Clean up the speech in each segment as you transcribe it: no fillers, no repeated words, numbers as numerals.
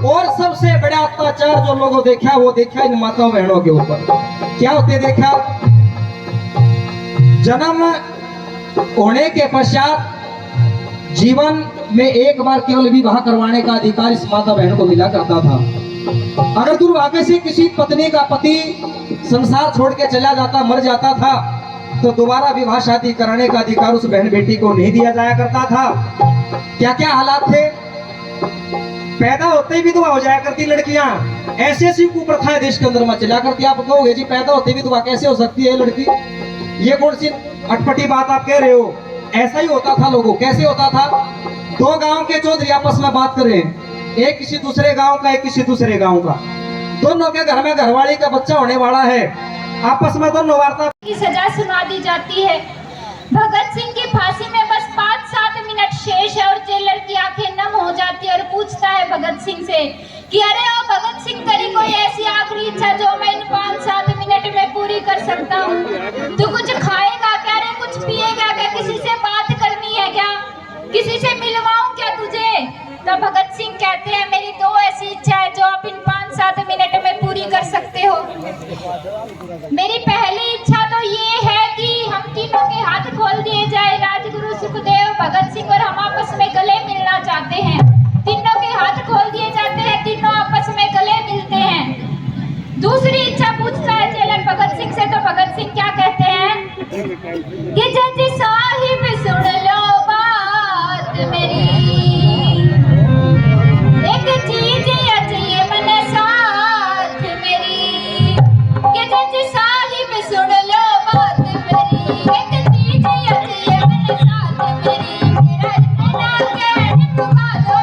और सबसे बड़ा अत्याचार जो लोगों देखा वो देखा इन माताओं बहनों के ऊपर। क्या होते देखा, जन्म होने के पश्चात जीवन में एक बार केवल विवाह करवाने का अधिकार इस माता बहनों को मिला करता था। अगर दुर्भाग्य से किसी पत्नी का पति संसार छोड़ के चला जाता, मर जाता था, तो दोबारा विवाह शादी कराने का अधिकार उस बहन बेटी को नहीं दिया जाया करता था। क्या क्या हालात थे, पैदा होते ही विधवा हो जाया करती लड़कियां। ऐसी ऐसी कुप्रथाएं देश के अंदर में चला करती। आप कहोगे जी पैदा होते विधवा कैसे हो सकती है लड़की, ये कौन सी अटपटी बात आप कह रहे हो। ऐसा ही होता था लोगों। कैसे होता था, दो गांव के चौधरी आपस में बात कर रहे हैं, एक किसी दूसरे गांव का, एक किसी दूसरे गांव का, दोनों के घर में घरवाली का बच्चा होने वाला है, आपस में दोनों वार्ता की सजा सुना दी जाती है। भगत सिंह की फांसी में बस 5-7 मिनट शेष है और जेलर की आंखें नम हो जाती है और पूछता है भगत सिंह से कि अरे ओ भगत सिंह, तेरी कोई ऐसी आखिरी इच्छा जो मैं इन 5-7 मिनट में पूरी कर सकता हूँ? तू कुछ खाएगा क्या रे, कुछ पिएगा क्या, किसी से बात करनी है क्या, किसी से मिलवाऊं क्या तुझे? तो भगत सिंह कहते हैं मेरी 2 ऐसी इच्छा है जो आप इन 5-7 मिनट में पूरी कर सकते हो। मेरी पहली इच्छा तो ये है कि हम तीनों के हाथ खोल दिए जाए, राजगुरु सुखदेव, भगत सिंह और हम आपस में गले मिलना चाहते हैं। तीनों के हाथ खोल दिए जाते हैं, तीनों आपस में गले मिलते हैं। दूसरी इच्छा पूछता है जेलर भगत सिंह से, तो भगत सिंह क्या कहते हैं कि जज साहिब सुन लो बात मेरी, एक चीज चाहिए मन साथ मेरी, कि जज साहिब सुन लो बात मेरी, एक चीज चाहिए मन साथ मेरी, मेरा इतना कहने पुगा दो,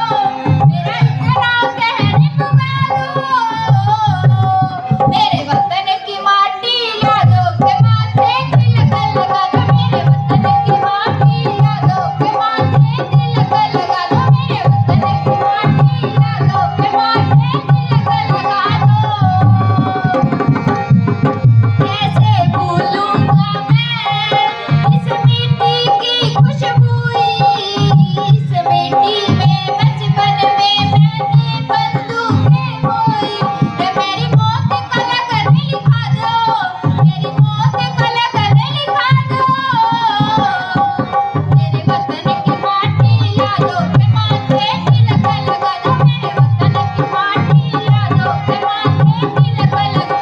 मेरा इतना कहने पुगा दो, मेरे वतन की माटी यादों के माथे तिलक लगा दो, मेरे वतन की माटी यादों के माथे तिलक लगा दो, मेरे वतन की माटी यादों के माथे तिलक लगा दो। कैसे भूलूंगा मैं इस मिट्टी की खुशबूई, इस मिट्टी में बचपन में मैंने बंदूकें बोई, मेरी मौत का लगन लिखा दो, मेरी मौत का लगन लिखा दो, मेरे वतन की माटी यादों के माथे तिलक लगा दो, मेरे वतन की माटी यादों के माथे तिलक लगा दो,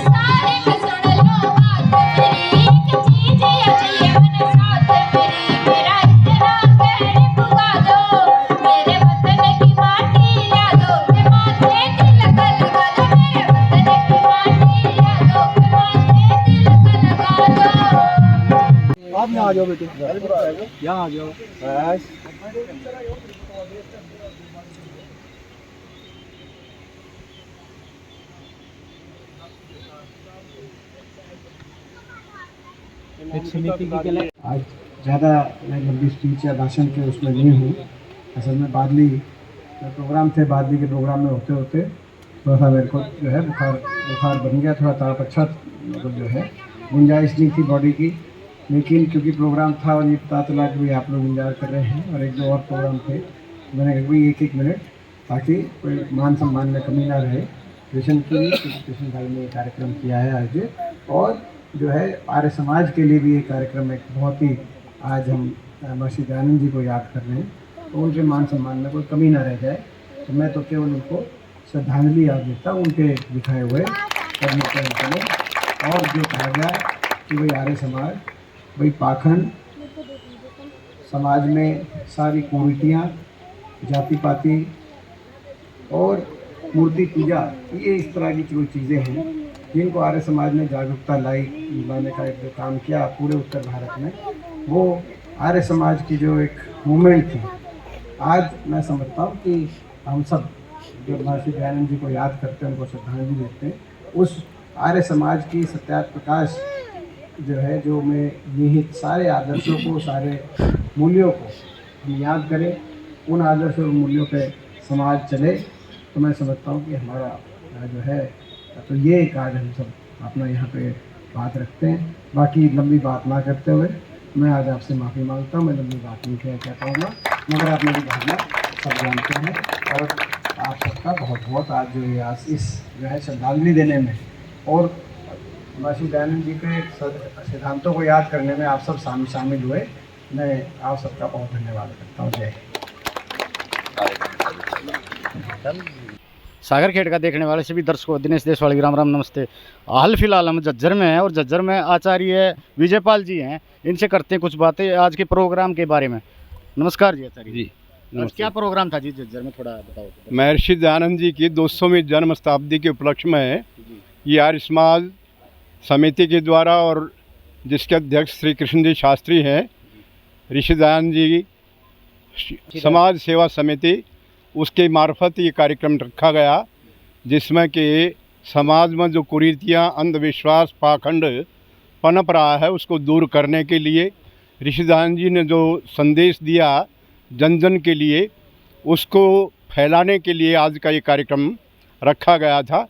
सारे में सुन लो बात मेरी, एक चीज चाहिए मन साथ मेरी, मेरा इतना कहने पुगा दो, मेरे वतन की माटी यादों के माथे तिलक लगा दो, मेरे वतन की माटी यादों के माथे तिलक लगा दो। आप यहाँ आ जाओ बेटे, यहाँ आ जाओ बस। आज ज़्यादा मैं लंबी स्पीच या भाषण के उसमें नहीं हूँ। असल में बादली प्रोग्राम थे, बादली के प्रोग्राम में होते होते थोड़ा सा मेरे को जो है बुखार बन गया, थोड़ा ताप अच्छा मतलब जो है गुंजाइश नहीं थी बॉडी की, लेकिन क्योंकि प्रोग्राम था और ये पता चला कि भाई आप लोग इंतजार कर रहे हैं और 1-2 और प्रोग्राम थे, तो मैंने कहा भाई 1-1 मिनट ताकि कोई मान सम्मान में कमी ना रहे कृष्ण के लिए, क्योंकि कृष्ण भाई ने कार्यक्रम किया है आज, और जो है आर्य समाज के लिए भी ये कार्यक्रम एक बहुत ही, आज हम महर्षि दयानंद जी को याद कर रहे हैं, तो उनके मान सम्मान में कोई कमी ना रह जाए, तो मैं तो केवल उनको श्रद्धांजलि याद देता हूँ उनके दिखाए हुए कर्मों के अंतर्गत। और जो कहा गया कि भाई आर्य समाज, भाई पाखंड समाज में सारी कुरीतियाँ, जाति पाति और मूर्ति पूजा, ये इस तरह की जो चीज़ें हैं जिनको आर्य समाज ने जागरूकता लाने का एक जो काम किया पूरे उत्तर भारत में, वो आर्य समाज की जो एक मूवमेंट थी। आज मैं समझता हूँ कि हम सब जो महर्षि दयानंद जी को याद करते हैं, उनको श्रद्धांजलि देते हैं, उस आर्य समाज की सत्यार्थ प्रकाश जो है, जो में निहित सारे आदर्शों को, सारे मूल्यों को हम याद करें, उन आदर्श और मूल्यों पे समाज चले, तो मैं समझता हूँ कि हमारा जो है, तो ये एक आज हम सब अपना यहाँ पे बात रखते हैं। बाकी लंबी बात ना करते हुए मैं आज आपसे माफ़ी मांगता हूँ, मैं लंबी बात नहीं कह पाऊँगा, मगर आप मेरी भावना सब जानते हैं। और आप सबका बहुत बहुत आज जो ये आज इस जो है श्रद्धांजलि देने में और महर्षि दयानंद जी के सिद्धांतों को याद करने में आप सब शामिल हुए। मैं आप सबका बहुत धन्यवाद करता हूँ। जय हिंद। सागर खेड़ का देखने वाले सभी दर्शकों, दिनेश देशवाड़ी राम राम नमस्ते। हाल फिलहाल हम झज्जर में हैं और झज्जर में आचार्य विजयपाल जी हैं, इनसे करते हैं कुछ बातें आज के प्रोग्राम के बारे में। नमस्कार जी आचार्य जी। आज क्या प्रोग्राम था जी झज्जर में, थोड़ा बताओ। महर्षि दयानंद जी की 200वीं जन्म शताब्दी के उपलक्ष्य में ये आर्य समाज समिति के द्वारा और जिसके अध्यक्ष श्री कृष्ण जी शास्त्री हैं, ऋषि दयानंद जी समाज सेवा समिति, उसके मार्फत ये कार्यक्रम रखा गया, जिसमें कि समाज में जो कुरीतियाँ, अंधविश्वास, पाखंड पनप रहा है उसको दूर करने के लिए ऋषि दयानंद जी ने जो संदेश दिया जन जन के लिए, उसको फैलाने के लिए आज का ये कार्यक्रम रखा गया था।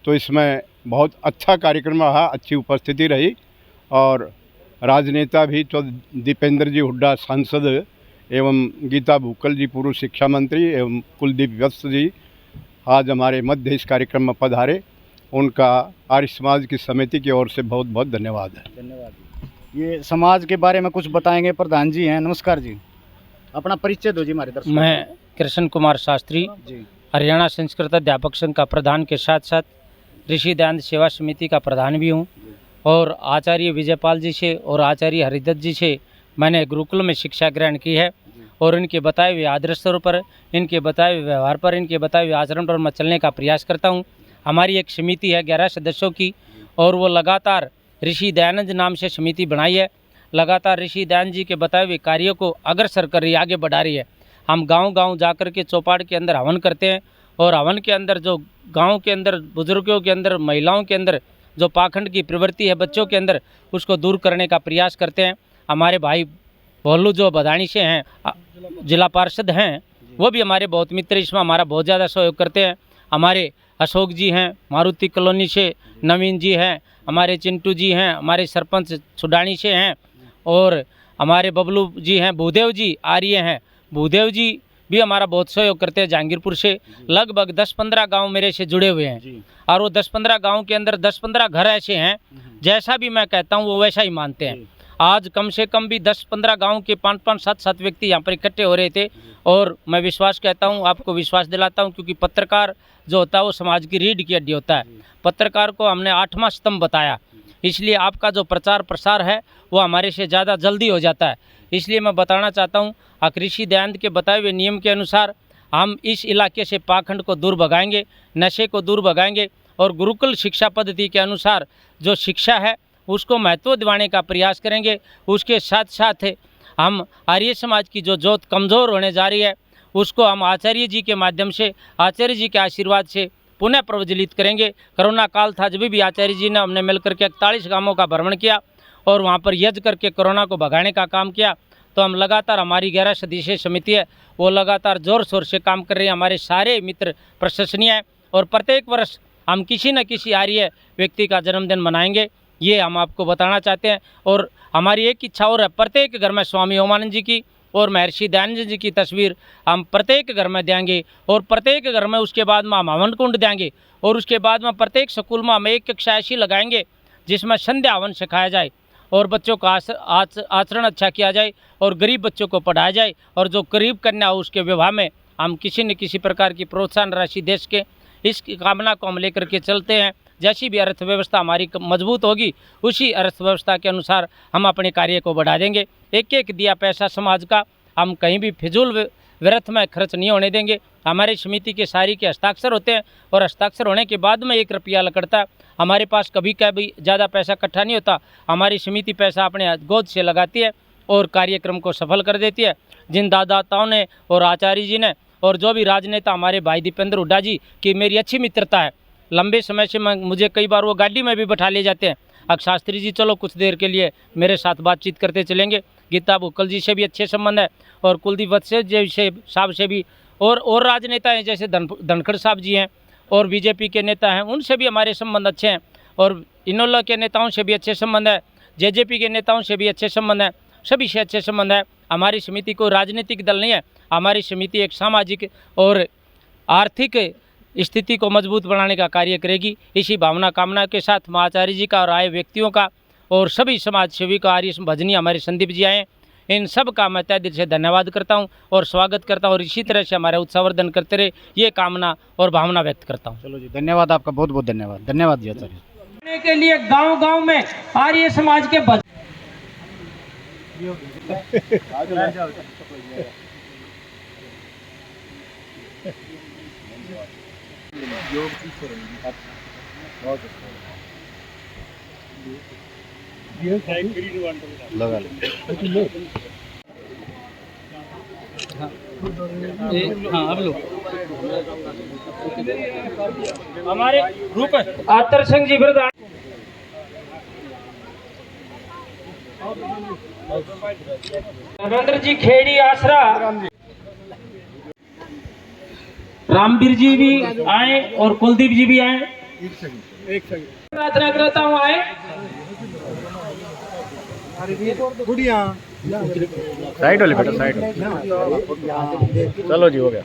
तो इसमें बहुत अच्छा कार्यक्रम रहा, अच्छी उपस्थिति रही और राजनेता भी तो दीपेंद्र जी हुड्डा सांसद एवं गीता भूकल जी पूर्व शिक्षा मंत्री एवं कुलदीप व्यस्त जी आज हमारे मध्य इस कार्यक्रम में पधारे। उनका आर्य समाज की समिति की ओर से बहुत बहुत धन्यवाद है। धन्यवाद। ये समाज के बारे में कुछ बताएंगे, प्रधान जी हैं। नमस्कार जी, अपना परिचय दो जी हमारे दर्शकों। मैं कृष्ण कुमार शास्त्री जी, हरियाणा संस्कृत अध्यापक संघ का प्रधान के साथ साथ ऋषि दयानंद सेवा समिति का प्रधान भी हूँ और आचार्य विजयपाल जी से और आचार्य हरिदत्त जी से मैंने गुरुकुल में शिक्षा ग्रहण की है और इनके बताए हुए आदर्शों पर, इनके बताए हुए व्यवहार पर, इनके बताए हुए आचरण पर मैं चलने का प्रयास करता हूँ। हमारी एक समिति है 11 सदस्यों की और वो लगातार ऋषि दयानंद नाम से समिति बनाई है, लगातार ऋषि दयानंद जी के बताए हुए कार्यों को अग्रसर कर रही है, आगे बढ़ा रही है। हम गांव-गांव जाकर के चौपाड़ के अंदर हवन करते हैं और हवन के अंदर जो गांव के अंदर बुजुर्गों के अंदर, महिलाओं के अंदर जो पाखंड की प्रवृत्ति है बच्चों के अंदर, उसको दूर करने का प्रयास करते हैं। हमारे भाई भोलू जो बधानी से हैं, जिला पार्षद हैं, वो भी हमारे बहुत मित्र, इसमें हमारा बहुत ज़्यादा सहयोग करते हैं। हमारे अशोक जी हैं मारुति कॉलोनी से, नवीन जी हैं, हमारे चिंटू जी हैं, हमारे सरपंच सुडानी से हैं और हमारे बबलू जी हैं, भूदेव जी आर्य हैं, भूदेव जी भी हमारा बहुत सहयोग करते हैं। जहांगीरपुर से लगभग 10-15 गांव मेरे से जुड़े हुए हैं और वो 10-15 गांव के अंदर 10-15 घर ऐसे हैं जैसा भी मैं कहता हूँ वो वैसा ही मानते हैं। आज कम से कम भी 10-15 गांव के 5-5, 7-7 व्यक्ति यहाँ पर इकट्ठे हो रहे थे और मैं विश्वास कहता हूँ, आपको विश्वास दिलाता हूँ, क्योंकि पत्रकार जो होता है वो समाज की रीढ़ की हड्डी होता है। पत्रकार को हमने 8वां स्तंभ बताया, इसलिए आपका जो प्रचार प्रसार है वो हमारे से ज़्यादा जल्दी हो जाता है। इसलिए मैं बताना चाहता हूँ, ऋषि दयानंद के बताए हुए नियम के अनुसार हम इस इलाके से पाखंड को दूर भगाएंगे, नशे को दूर भगाएंगे और गुरुकुल शिक्षा पद्धति के अनुसार जो शिक्षा है उसको महत्व दिलाने का प्रयास करेंगे। उसके साथ साथ हम आर्य समाज की जो जोत कमज़ोर होने जा रही है उसको हम आचार्य जी के माध्यम से, आचार्य जी के आशीर्वाद से पुनः प्रज्वलित करेंगे। कोरोना काल था, जब भी आचार्य जी ने हमने मिलकर के 41 गांवों का भ्रमण किया और वहां पर यज्ञ करके कोरोना को भगाने का काम किया। तो हम लगातार, हमारी 11 सदस्यीय समिति है वो लगातार ज़ोर शोर से काम कर रही है। हमारे सारे मित्र प्रशंसनीय हैं और प्रत्येक वर्ष हम किसी न किसी आर्य व्यक्ति का जन्मदिन मनाएंगे, ये हम आपको बताना चाहते हैं। और हमारी एक इच्छा और है, प्रत्येक घर में स्वामी ओमानंद जी की और महर्षि दयानंद जी की तस्वीर हम प्रत्येक घर में देंगे और प्रत्येक घर में उसके बाद में हम हवन कुंड देंगे और उसके बाद में प्रत्येक स्कूल में हम एक कक्षा ऐसी लगाएंगे जिसमें संध्या हवन सिखाया जाए और बच्चों का आचरण अच्छा किया जाए और गरीब बच्चों को पढ़ाया जाए और जो गरीब कन्या हो उसके विवाह में हम किसी न किसी प्रकार की प्रोत्साहन राशि देश के, इस कामना को हम लेकर के चलते हैं। जैसी भी अर्थव्यवस्था हमारी मजबूत होगी उसी अर्थव्यवस्था के अनुसार हम अपने कार्य को बढ़ा देंगे। एक एक दिया पैसा समाज का हम कहीं भी फिजूल व्यर्थ में खर्च नहीं होने देंगे। हमारी समिति के सारी के हस्ताक्षर होते हैं और हस्ताक्षर होने के बाद में 1 रुपया लकड़ता है। हमारे पास कभी ज़्यादा पैसा इकट्ठा नहीं होता। हमारी समिति पैसा अपने गोद से लगाती है और कार्यक्रम को सफल कर देती है। जिन दादाताओं ने और आचार्य जी ने और जो भी राजनेता हमारे भाई दीपेंद्र हुड्डा जी की मेरी अच्छी मित्रता है, लंबे समय से मुझे कई बार वो गाड़ी में भी बैठा ले जाते हैं। अब शास्त्री जी चलो कुछ देर के लिए मेरे साथ बातचीत करते चलेंगे। गीता भूकल जी से भी अच्छे संबंध है और कुलदीप वत्स जी साहब से भी, और राजनेता हैं जैसे धनखड़ साहब जी हैं और बीजेपी के नेता हैं, उनसे भी हमारे संबंध अच्छे हैं और इनोला के नेताओं से भी अच्छे संबंध है, जेजेपी के नेताओं से भी अच्छे संबंध है, सभी से अच्छे संबंध है। हमारी समिति कोई राजनीतिक दल नहीं है, हमारी समिति एक सामाजिक और आर्थिक स्थिति को मजबूत बनाने का कार्य करेगी। इसी भावना कामना के साथ माँ आचार्य जी का और आए व्यक्तियों का और सभी समाज सेवी का, आर्य भजनी हमारे संदीप जी आए, इन सब का मैं तहे दिल से धन्यवाद करता हूं और स्वागत करता हूं और इसी तरह से हमारा उत्साहवर्धन करते रहे, ये कामना और भावना व्यक्त करता हूं। चलो जी, धन्यवाद आपका, बहुत बहुत धन्यवाद। धन्यवाद जी आचार्य। के लिए गांव-गांव में आर्य समाज के भजन लगा हमारे ग्रुप आतर सिंह जी प्रधान, रविंद्र जी खेड़ी आसरा, रामवीर जी भी आए और कुलदीप जी भी आए। प्रार्थना करता हूँ आए। साइड वाले बेटा, साइड। चलो जी, हो गया।